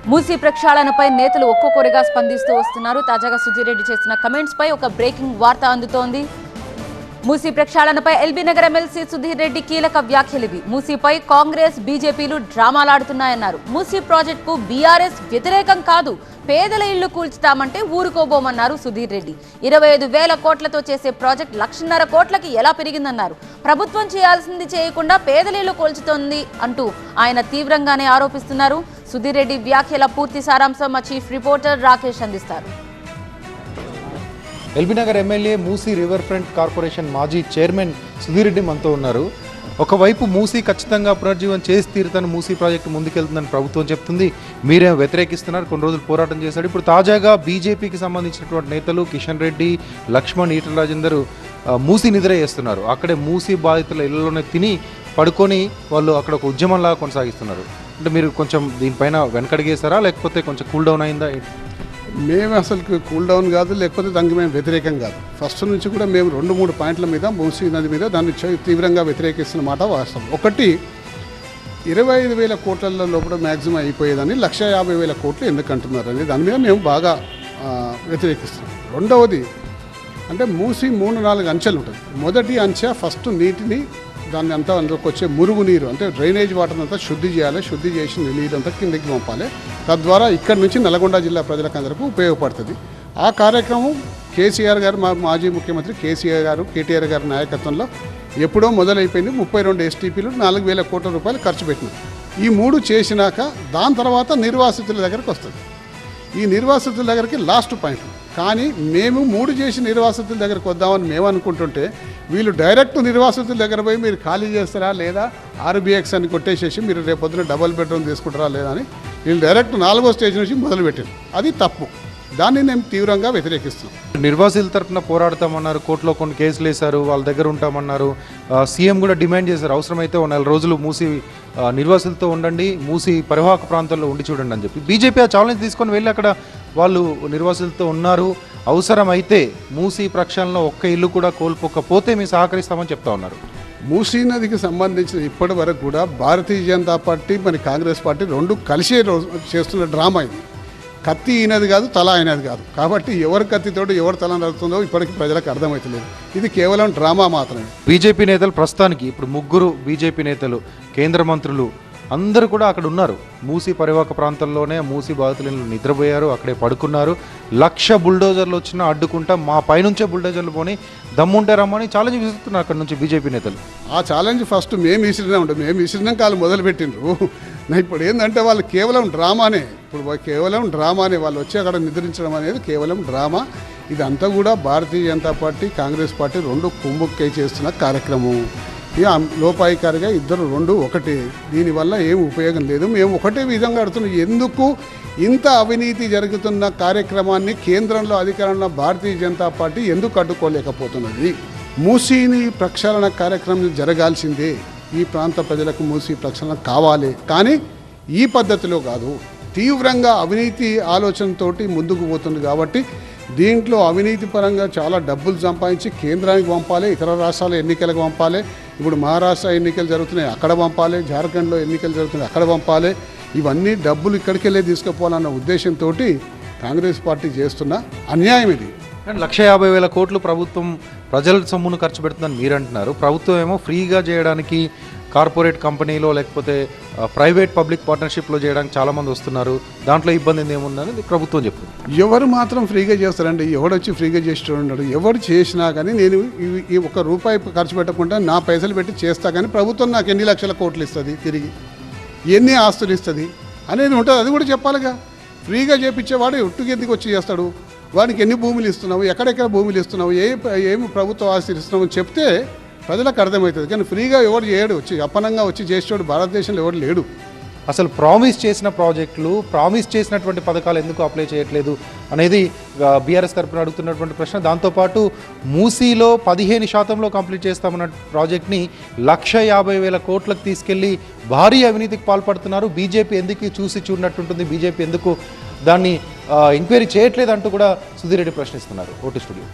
మూసీ ప్రక్షాళనపై నేతలు ఒక్కొక్కరిగా స్పందిస్తూ వస్తున్నారు. తాజాగా సుధీర్ రెడ్డి చేసిన కమెంట్స్ పై ఒక బ్రేకింగ్ వార్త అందుతోంది. మూసీ ప్రక్షాళనపై ఎల్బీ నగర్ ఎమ్మెల్సీ సుధీర్ రెడ్డి కీలక వ్యాఖ్యలివి. మూసీపై కాంగ్రెస్ బీజేపీలు డ్రామాలాడుతున్నాయన్నారు. మూసీ ప్రాజెక్టుకు బీఆర్ఎస్ వ్యతిరేకం కాదు, పేదల ఇళ్లు కూల్చుతామంటే ఊరుకోబోమన్నారు సుధీర్ రెడ్డి. 25,000 కోట్లతో చేసే ప్రాజెక్ట్ 1,50,000 కోట్లకి ఎలా పెరిగిందన్నారు. ప్రభుత్వం చేయాల్సింది చేయకుండా పేదల ఇళ్లు కూల్చుతోంది అంటూ ఆయన తీవ్రంగానే ఆరోపిస్తున్నారు. సుధీర్ రెడ్డి వ్యాఖ్యల పూర్తి సారాంశం మా చీఫ్ రిపోర్టర్ రాకేష్ అందిస్తారు. LB Nagar MLA Musi river front corporation మాజీ చైర్మన్ సుధీర్ రెడ్డి మనతో ఉన్నారు. ఒకవైపు మూసీ ఖచ్చితంగా పునర్జీవనం చేసి తీరుతాను, మూసీ ప్రాజెక్టు ముందుకెళ్తుందని ప్రభుత్వం చెప్తుంది, మీరే వ్యతిరేకిస్తున్నారు, కొన్ని రోజులు పోరాటం చేశాడు. ఇప్పుడు తాజాగా బీజేపీకి సంబంధించినటువంటి నేతలు కిషన్ రెడ్డి, లక్ష్మణ్, ఈటల రాజేందర్ మూసీ నిద్ర చేస్తున్నారు. అక్కడే మూసీ బాధితుల ఇళ్లలోనే తిని పడుకొని వాళ్ళు అక్కడ ఒక ఉద్యమంలాగా కొనసాగిస్తున్నారు. అంటే మీరు కొంచెం దీనిపైన వెనకడిగేశారా, లేకపోతే కొంచెం కూల్ డౌన్ అయిందా? మేము అసలు కూల్ డౌన్ కాదు, లేకపోతే దానికి మేము వ్యతిరేకం కాదు. ఫస్ట్ నుంచి కూడా మేము 2-3 పాయింట్ల మీద మూసీ నది మీద దాన్ని తీవ్రంగా వ్యతిరేకిస్తున్న మాట వాస్తవం. ఒకటి, 25,000 కోట్ల లోపల మ్యాక్సిమం అయిపోయేదని 1,50,000 కోట్లు ఎందుకు అంటున్నారు అనేది దాని మీద మేము బాగా వ్యతిరేకిస్తున్నాం. రెండవది అంటే మూసీ 3-4 అంచెలు ఉంటుంది. మొదటి అంచె ఫస్ట్ నీటిని దాన్ని అంతా అందులోకి వచ్చే మురుగునీరు అంటే డ్రైనేజ్ వాటర్ అంతా శుద్ధి చేయాలి, శుద్ధి చేసి నీరంతా కిందకి పంపాలి. తద్వారా ఇక్కడ నుంచి నల్గొండ జిల్లా ప్రజలకందరికీ ఉపయోగపడుతుంది. ఆ కార్యక్రమం కేసీఆర్ గారు, మా మాజీ ముఖ్యమంత్రి కేటీఆర్ గారి నాయకత్వంలో ఎప్పుడో మొదలైపోయింది. 32 STPలు 4,000 కోట్ల రూపాయలు ఖర్చు పెట్టినాం. ఈ 3 చేసినాక దాని తర్వాత నిర్వాసితుల దగ్గరికి వస్తుంది. ఈ నిర్వాసితుల దగ్గరికి లాస్ట్ పాయింట్. కానీ మేము 3 చేసి నిర్వాసితుల దగ్గరికి వద్దామని మేము అనుకుంటుంటే వీళ్ళు డైరెక్ట్ నిర్వాసితుల దగ్గర పోయి మీరు ఖాళీ చేస్తారా లేదా RBX అని కొట్టేసేసి మీరు రేపొద్దున డబుల్ బెడ్రూమ్ తీసుకుంటారా లేదా అని వీళ్ళు డైరెక్ట్ 4వ స్టేజ్ నుంచి మొదలుపెట్టారు. అది తప్పు. దాన్ని నేను తీవ్రంగా వ్యతిరేకిస్తున్నాం. నిర్వాసితుల తరఫున పోరాడతామన్నారు, కోర్టులో కొన్ని కేసులు వేశారు, వాళ్ళ దగ్గర ఉంటామన్నారు. సీఎం కూడా డిమాండ్ చేశారు, అవసరమైతే 4 రోజులు మూసీ నిర్వాసితులతో ఉండండి, మూసీ పరివాహక ప్రాంతాల్లో ఉండి చూడండి అని చెప్పి బీజేపీ ఆ ఛాలెంజ్ తీసుకొని వెళ్ళి అక్కడ వాళ్ళు నిర్వాసితులతో ఉన్నారు. అవసరమైతే మూసీ ప్రక్షాళనలో ఒక్క ఇల్లు కూడా కోల్పోకపోతే మేము సహకరిస్తామని చెప్తా ఉన్నారు. మూసీ నదికి సంబంధించిన ఇప్పటి వరకు కూడా భారతీయ జనతా పార్టీ మరి కాంగ్రెస్ పార్టీ 2 కలిసే చేస్తున్న డ్రామా ఇది. కత్తి అయినది కాదు, తల అయినది కాదు. కాబట్టి ఎవరి కత్తితోటి ఎవరు తల నడుతుందో ఇప్పటికీ ప్రజలకు అర్థమవుతలేదు. ఇది కేవలం డ్రామా మాత్రమే. బీజేపీ నేతలు ప్రస్తుతానికి ఇప్పుడు 3 బీజేపీ నేతలు, కేంద్ర మంత్రులు అందరూ కూడా అక్కడ ఉన్నారు. మూసీ పరివాహక ప్రాంతంలోనే మూసీ బాధితులు నిద్రపోయారు, అక్కడే పడుకున్నారు. 1,00,000 బుల్డోజర్లు వచ్చినా అడ్డుకుంటా, మా పైనుంచే బుల్డోజర్లు పోని దమ్ముంటే రమ్మని ఛాలెంజ్ విసురుతున్నారు అక్కడ నుంచి బీజేపీ నేతలు. ఆ ఛాలెంజ్ ఫస్ట్ మేము విసిరినా ఉంటాం. మేము విసిరినాక వాళ్ళు మొదలుపెట్టిండ్రు. ఇప్పుడు ఏంటంటే వాళ్ళు కేవలం డ్రామానే. వాళ్ళు వచ్చి అక్కడ నిద్రించడం అనేది కేవలం డ్రామా. ఇదంతా కూడా భారతీయ జనతా పార్టీ, కాంగ్రెస్ పార్టీ 2 కుమ్ముక్కై చేస్తున్న కార్యక్రమం. ఇక లోపాయికారిగా ఇద్దరు 2 ఒకటే. దీనివల్ల ఏం ఉపయోగం లేదు. మేము ఒకటే విధంగా అడుగుతున్నాం, ఎందుకు ఇంత అవినీతి జరుగుతున్న కార్యక్రమాన్ని కేంద్రంలో అధికారంలో భారతీయ జనతా పార్టీ ఎందుకు అడ్డుకోలేకపోతున్నది? మూసీని ప్రక్షాళన కార్యక్రమం జరగాల్సిందే. ఈ ప్రాంత ప్రజలకు మూసీ ప్రక్షాళన కావాలి, కానీ ఈ పద్ధతిలో కాదు. తీవ్రంగా అవినీతి ఆలోచనతోటి ముందుకు పోతుంది. కాబట్టి దీంట్లో అవినీతి పరంగా చాలా డబ్బులు సంపాదించి కేంద్రానికి పంపాలి, ఇతర రాష్ట్రాల ఎన్నికలకు పంపాలి. ఇప్పుడు మహారాష్ట్ర ఎన్నికలు జరుగుతున్నాయి, అక్కడ పంపాలి. జార్ఖండ్లో ఎన్నికలు జరుగుతున్నాయి, అక్కడ పంపాలి. ఇవన్నీ డబ్బులు ఇక్కడికి వెళ్ళి తీసుకుపోవాలన్న ఉద్దేశంతో కాంగ్రెస్ పార్టీ చేస్తున్న అన్యాయం ఇది. 1,50,000 కోట్లు ప్రభుత్వం ప్రజల సొమ్మును ఖర్చు పెడుతుందని మీరు అంటున్నారు. ప్రభుత్వం ఏమో ఫ్రీగా చేయడానికి కార్పొరేట్ కంపెనీలో లేకపోతే ప్రైవేట్ పబ్లిక్ పార్ట్నర్షిప్లో చేయడానికి చాలామంది వస్తున్నారు. దాంట్లో ఇబ్బంది ఏముందని ప్రభుత్వం చెప్తుంది. ఎవరు మాత్రం ఫ్రీగా చేస్తారండి? ఎవడొచ్చి ఫ్రీగా చేస్తూ ఉన్నాడు? ఎవరు చేసినా కానీ నేను ఈ ₹1 ఖర్చు పెట్టకుండా నా పైసలు పెట్టి చేస్తా, కానీ ప్రభుత్వం నాకు ఎన్ని లక్షల కోట్లు ఇస్తుంది, తిరిగి ఎన్ని ఆస్తులు ఇస్తుంది అనేది ఉంటుంది. అది కూడా చెప్పాలిగా. ఫ్రీగా చేపించేవాడు ఒట్టుకు ఎందుకు వచ్చి చేస్తాడు? వాడికి ఎన్ని భూములు ఇస్తున్నావు, ఎక్కడెక్కడ భూములు ఇస్తున్నావు, ఏమి ప్రభుత్వ ఆస్తులు ఇస్తున్నావు అని చెప్తే ప్రజలకు అర్థమవుతుంది. కానీ ఫ్రీగా ఎవడు చేయడు, వచ్చి అప్పనంగా వచ్చి చేసేవాడు భారతదేశంలో ఎవడు లేడు. అసలు ప్రామిస్ చేసిన ప్రాజెక్టులు, ప్రామిస్ చేసినటువంటి పథకాలు ఎందుకు అప్లై చేయట్లేదు అనేది బీఆర్ఎస్ తరపున అడుగుతున్నటువంటి ప్రశ్న. దాంతోపాటు మూసీలో 15% కంప్లీట్ చేస్తామన్న ప్రాజెక్ట్ని 1,50,000 కోట్లకు తీసుకెళ్లి భారీ అవినీతికి పాల్పడుతున్నారు. బీజేపీ ఎందుకు చూసి చూడనట్టుంటుంది, బీజేపీ ఎందుకు దాన్ని ఎంక్వైరీ చేయట్లేదు అంటూ కూడా సుధీర్ రెడ్డి ప్రశ్నిస్తున్నారు. OT studio.